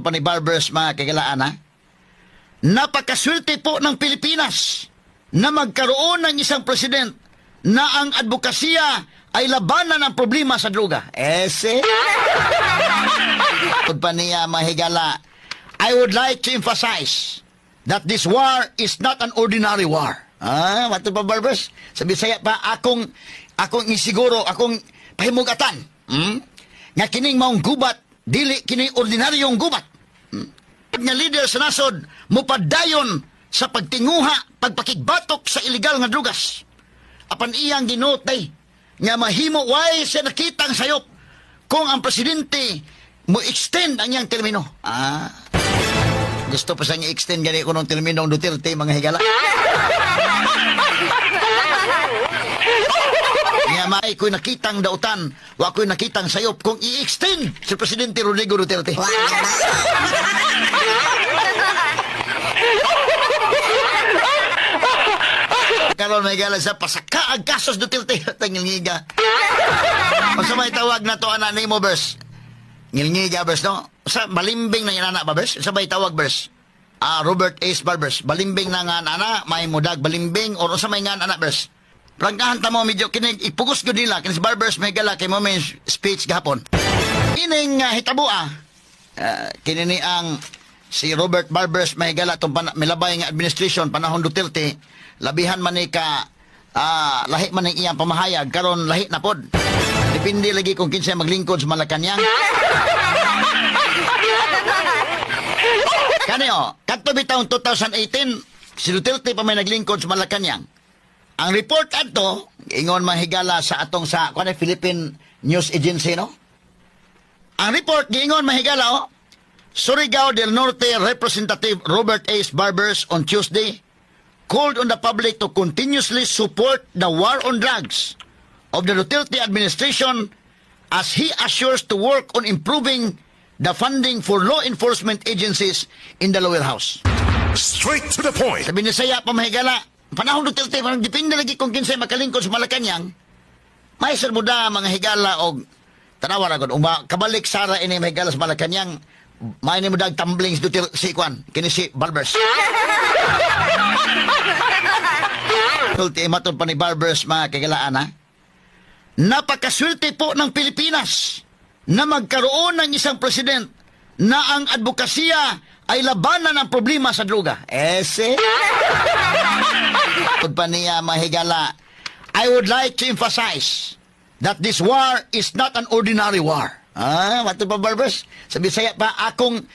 matod pa ni Barbers, mga kagalaan, ha? Napakaswerte po ng Pilipinas na magkaroon ng isang president na ang advokasya ay labanan ng problema sa droga. Ese? Matod pa niya, mga higala, I would like to emphasize that this war is not an ordinary war. Matod pa, Barbers? Sa Bisaya pa, akong isiguro, akong pahimugatan. Nga kining maong gubat, dili kining ordinaryong gubat. Nga leader sa nasod, mupadayon sa pagtinguha, pagpakigbatok sa iligal nga drugas. Apan iyang ginotay, nga mahimo, why siya nakitang sayop kung ang presidente mo extend ang iyang termino. Gusto pa sa niya extend gani ko ng termino ng Duterte, mga higala. Nga may ko'y nakitang dautan, wa ko'y nakitang sayop kung i-extend si Presidente Rodrigo Duterte. Karon may gala sa pasaka ang kasos Duterte. Ngilngiga. Sa may tawag na to, anak ni mo, Bers? Ngilngiga, Bers, no? Sa balimbing na yan, anak ba, Bers? Sa may tawag, Bers? Robert Ace Barbers. Balimbing na nga, anak, may mudag balimbing, o sa may nga, anak, Bers? Prangkahan ta mo, medyo kinig, ipugos ko nila, kinis Barbers, may gala, kay mo may speech gahapon. Kining hitabo, kinini ang si Robert Barbers, may gala, itong milabay nga administration, panahon Duterte, labihan man ni ka, lahi man ng iyang pamahayag, karon lahi na pod. Depende lagi kung kinsa maglingkod sa Malacanang. Kanyo, kadto bitawon 2018, si Duterte pa may naglingkod sa Malacanang. Ang report adto, ingon mahigala sa atong sa Philippine News Agency, no? Ang report giingon mahigala, Surigao del Norte Representative Robert Ace Barbers on Tuesday called on the public to continuously support the war on drugs of the Duterte administration as he assures to work on improving the funding for law enforcement agencies in the lower house. Straight to the point. Sabi ni Saya pamahigala, panahon Duterte, parang dipindi lagi kung kinsay makalingkod sa Malacanang, may sermuda mga higala o tanawa na kabalik sara ini mahigala sa Malacanang, may ni mo dag tumbling si Kwan, kini si Barbers. Matod pa ni Barbers, mga kagalaan, ha? Napakaswerte po ng Pilipinas na magkaroon ng isang president na ang advokasya ay labanan ng problema sa droga. Ese? Matod pa niya, mga higala, I would like to emphasize that this war is not an ordinary war. Matod pa, Barbers? Sa Bisaya pa, akong